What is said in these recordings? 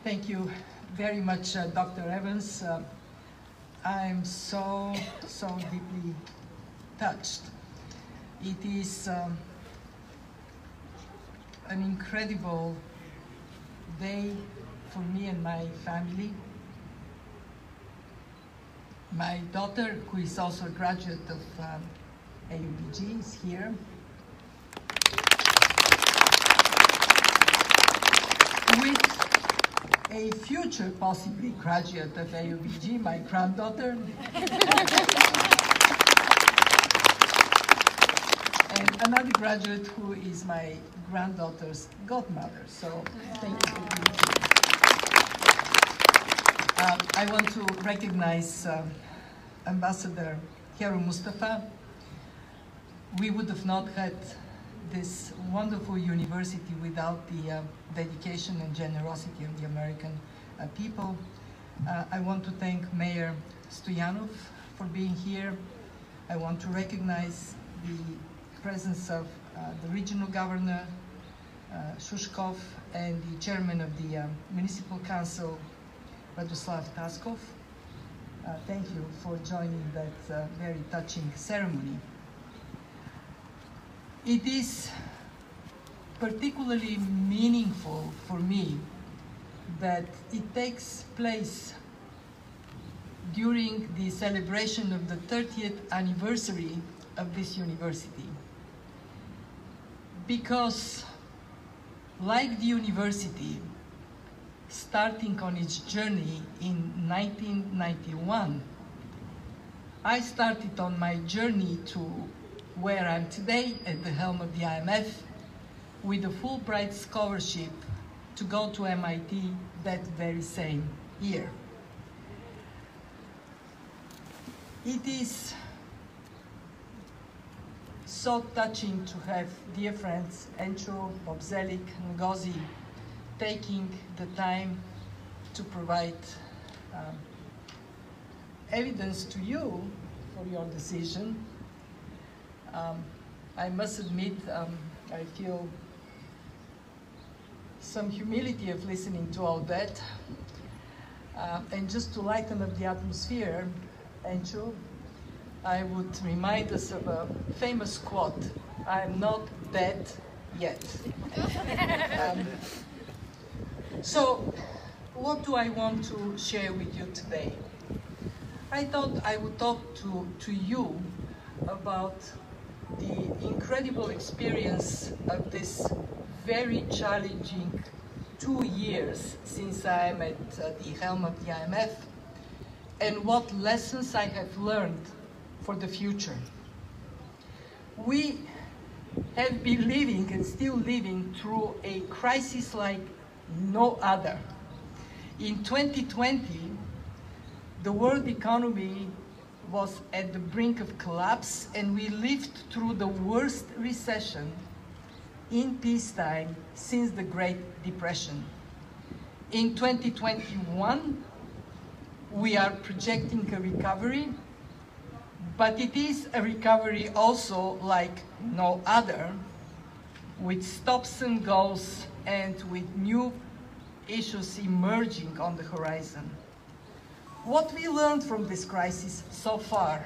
Thank you very much, Dr. Evans. I'm so deeply touched. It is an incredible day for me and my family. My daughter, who is also a graduate of AUBG, is here. With a future possibly graduate of AUBG, my granddaughter. And another graduate who is my granddaughter's godmother. So thank you for being here. I want to recognize Ambassador Hero Mustafa. We would have not had this wonderful university without the dedication and generosity of the American people. I want to thank Mayor Stoyanov for being here. I want to recognize the presence of the regional governor, Shushkov, and the chairman of the Municipal Council, Radoslav Taskov. Thank you for joining that very touching ceremony. It is particularly meaningful for me that it takes place during the celebration of the 30th anniversary of this university. Because, like the university, starting on its journey in 1991, I started on my journey to where I'm today at the helm of the IMF with a Fulbright scholarship to go to MIT that very same year. It is so touching to have dear friends Encho, Bobzelik, Ngozi taking the time to provide evidence to you for your decision. I must admit, I feel some humility of listening to all that. And just to lighten up the atmosphere, Encho, I would remind us of a famous quote, "I am not dead yet." So, what do I want to share with you today? I thought I would talk to you about the incredible experience of this very challenging 2 years since I am at the helm of the IMF, and what lessons I have learned for the future. We have been living and still living through a crisis like no other. In 2020, the world economy was at the brink of collapse, and we lived through the worst recession in peacetime since the Great Depression. In 2021, we are projecting a recovery, but it is a recovery also like no other, with stops and goes and with new issues emerging on the horizon. What we learned from this crisis so far,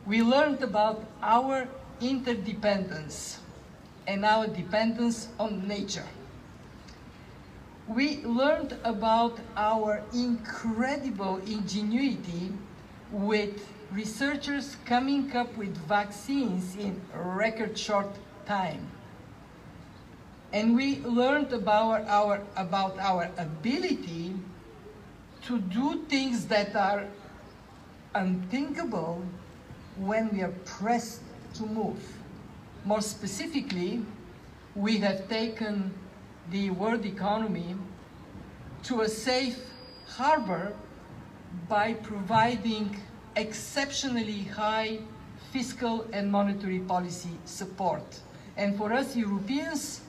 we learned about our interdependence and our dependence on nature. We learned about our incredible ingenuity with researchers coming up with vaccines in a record short time. And we learned about our ability to do things that are unthinkable when we are pressed to move. More specifically, we have taken the world economy to a safe harbor by providing exceptionally high fiscal and monetary policy support. And for us Europeans,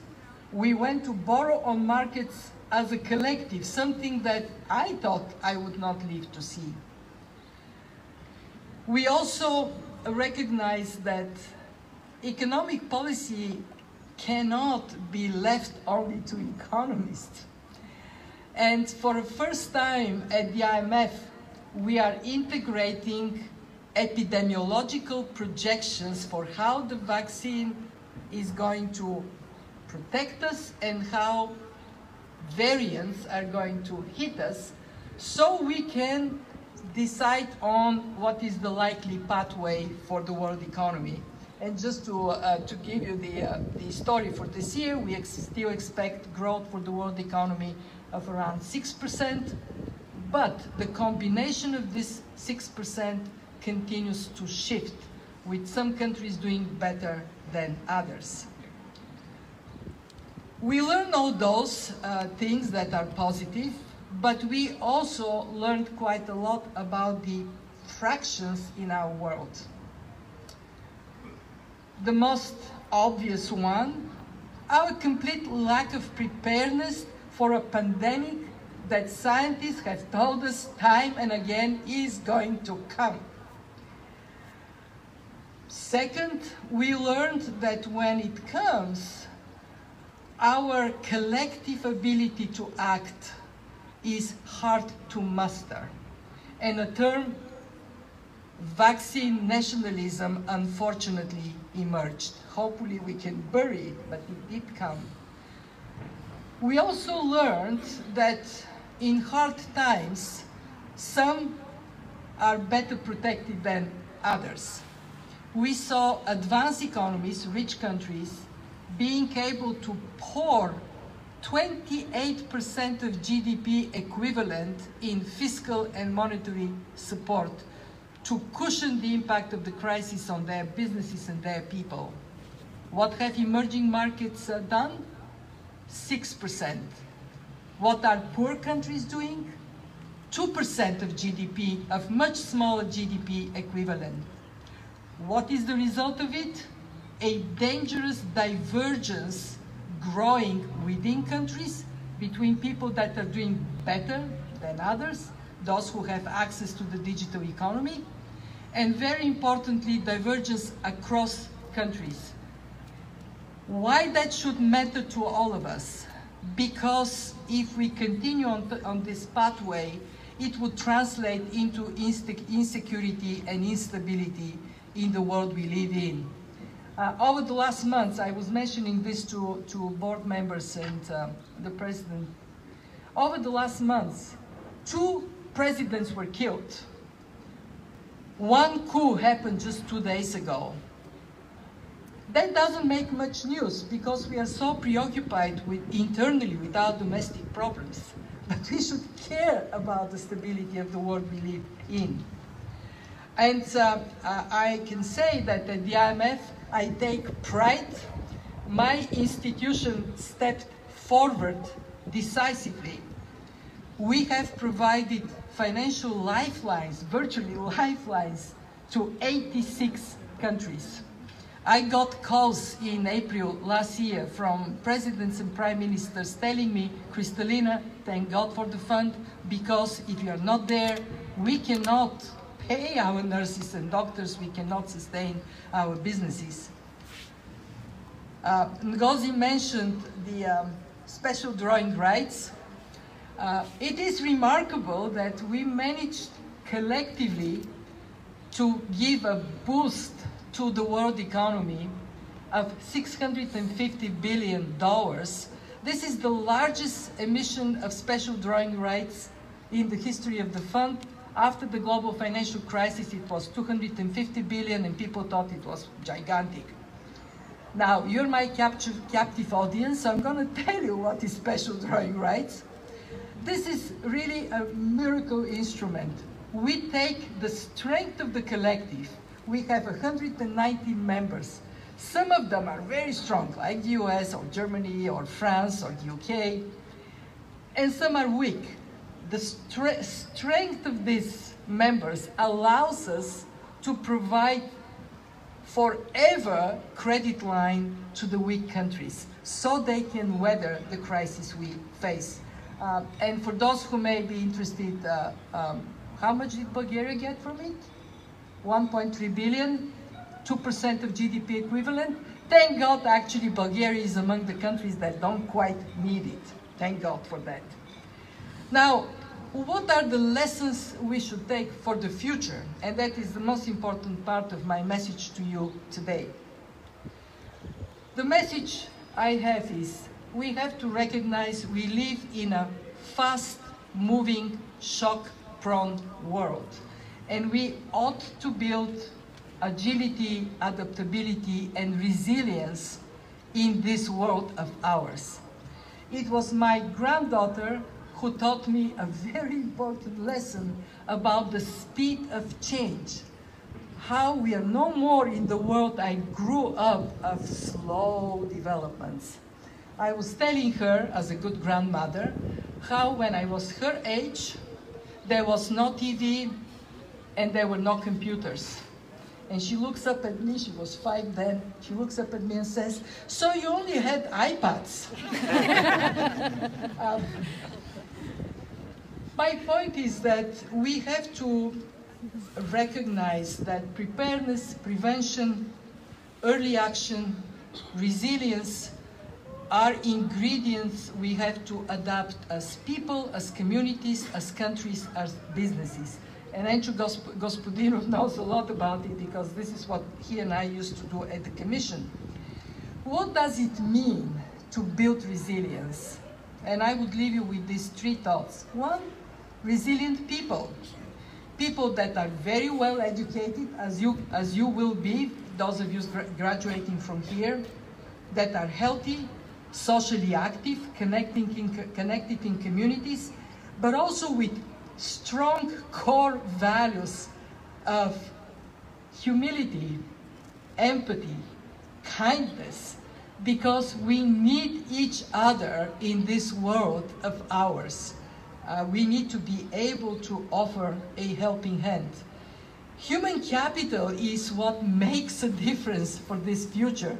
we went to borrow on markets as a collective, something that I thought I would not live to see. We also recognize that economic policy cannot be left only to economists. And for the first time at the IMF, we are integrating epidemiological projections for how the vaccine is going to protect us and how variants are going to hit us, so we can decide on what is the likely pathway for the world economy. And just to give you the story for this year, we still expect growth for the world economy of around 6%, but the combination of this 6% continues to shift, with some countries doing better than others. We learn all those things that are positive, but we also learned quite a lot about the fractions in our world. The most obvious one, our complete lack of preparedness for a pandemic that scientists have told us time and again is going to come. Second, we learned that when it comes, our collective ability to act is hard to master. And a term, vaccine nationalism, unfortunately emerged. Hopefully we can bury it, but it did come. We also learned that in hard times, some are better protected than others. We saw advanced economies, rich countries, being able to pour 28% of GDP equivalent in fiscal and monetary support to cushion the impact of the crisis on their businesses and their people. What have emerging markets done? 6%. What are poor countries doing? 2% of GDP, of much smaller GDP equivalent. What is the result of it? A dangerous divergence growing within countries between people that are doing better than others, those who have access to the digital economy, and very importantly, divergence across countries. Why that should matter to all of us? Because if we continue on this pathway, it would translate into insecurity and instability in the world we live in. Over the last months, I was mentioning this to board members and the president. Over the last months, 2 presidents were killed. One coup happened just 2 days ago. That doesn't make much news because we are so preoccupied internally with our domestic problems. But we should care about the stability of the world we live in. And I can say that at the IMF, I take pride. My institution stepped forward decisively. We have provided financial lifelines, virtually lifelines, to 86 countries. I got calls in April last year from presidents and prime ministers telling me, Cristalina, thank God for the fund, because if you are not there, we cannot pay our nurses and doctors, we cannot sustain our businesses. Ngozi mentioned the special drawing rights. It is remarkable that we managed collectively to give a boost to the world economy of $650 billion. This is the largest emission of special drawing rights in the history of the fund. After the global financial crisis, it was $250 billion, and people thought it was gigantic. Now, you're my captive audience, so I'm going to tell you what is special drawing rights. This is really a miracle instrument. We take the strength of the collective. We have 190 members. Some of them are very strong, like the US or Germany or France or the UK, and some are weak. The strength of these members allows us to provide forever credit line to the weak countries so they can weather the crisis we face. And for those who may be interested, how much did Bulgaria get from it? 1.3 billion, 2% of GDP equivalent. Thank God, actually, Bulgaria is among the countries that don't quite need it. Thank God for that. Now, what are the lessons we should take for the future? And that is the most important part of my message to you today. The message I have is we have to recognize we live in a fast-moving, shock-prone world. And we ought to build agility, adaptability, and resilience in this world of ours. It was my granddaughter who taught me a very important lesson about the speed of change. How we are no more in the world I grew up of slow developments. I was telling her, as a good grandmother, how when I was her age, there was no TV and there were no computers. And she looks up at me, she was 5 then, she looks up at me and says, "So you only had iPads?" My point is that we have to recognize that preparedness, prevention, early action, resilience are ingredients we have to adapt as people, as communities, as countries, as businesses. And Andrew Gospodinov knows a lot about it because this is what he and I used to do at the Commission. What does it mean to build resilience? And I would leave you with these 3 thoughts. 1, resilient people. People that are very well educated, as you will be, those of you graduating from here, that are healthy, socially active, connected in communities, but also with strong core values of humility, empathy, kindness, because we need each other in this world of ours. We need to be able to offer a helping hand. Human capital is what makes a difference for this future.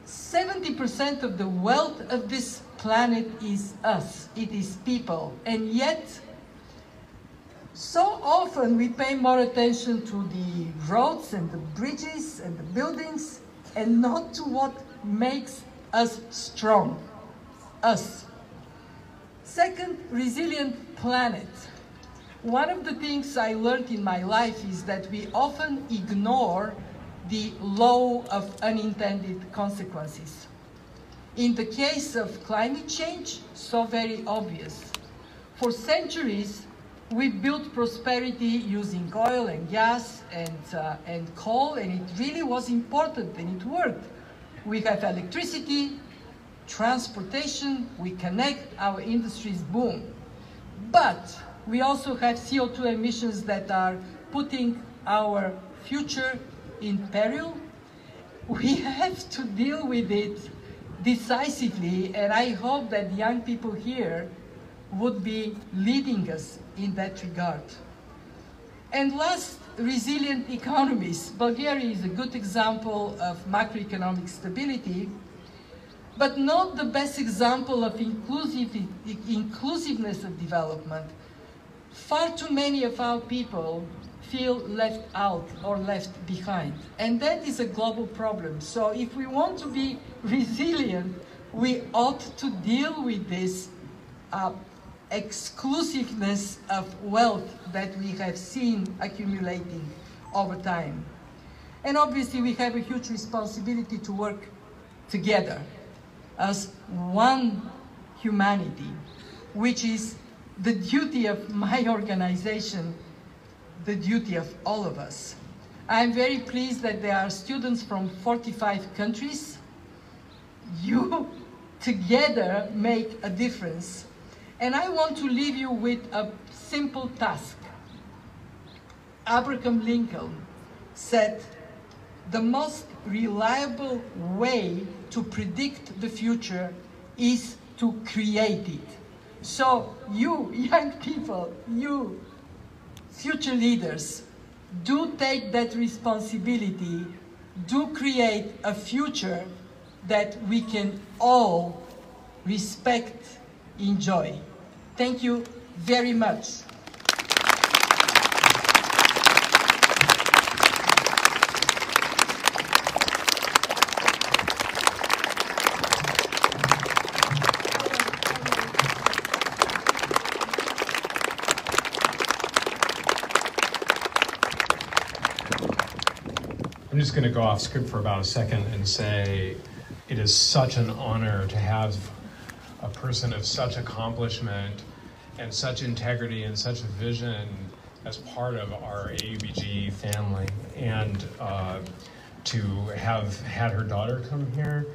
70% of the wealth of this planet is us, it is people, and yet so often we pay more attention to the roads and the bridges and the buildings and not to what makes us strong, us. Second, resilient planet. One of the things I learned in my life is that we often ignore the law of unintended consequences. In the case of climate change, so very obvious. For centuries, we built prosperity using oil and gas and coal, and it really was important and it worked. We have electricity, transportation, we connect, our industries boom. But we also have CO2 emissions that are putting our future in peril. We have to deal with it decisively, and I hope that young people here would be leading us in that regard. And last, resilient economies. Bulgaria is a good example of macroeconomic stability, but not the best example of inclusiveness of development. Far too many of our people feel left out or left behind. And that is a global problem. So if we want to be resilient, we ought to deal with this exclusiveness of wealth that we have seen accumulating over time. And obviously we have a huge responsibility to work together as one humanity, which is the duty of my organization, the duty of all of us. I'm very pleased that there are students from 45 countries. You together make a difference. And I want to leave you with a simple task. Abraham Lincoln said, "The most reliable way to predict the future is to create it." So you, young people, you, future leaders, do take that responsibility, do create a future that we can all respect, enjoy. Thank you very much. I'm just going to go off script for about a second and say it is such an honor to have a person of such accomplishment and such integrity and such a vision as part of our AUBG family, and to have had her daughter come here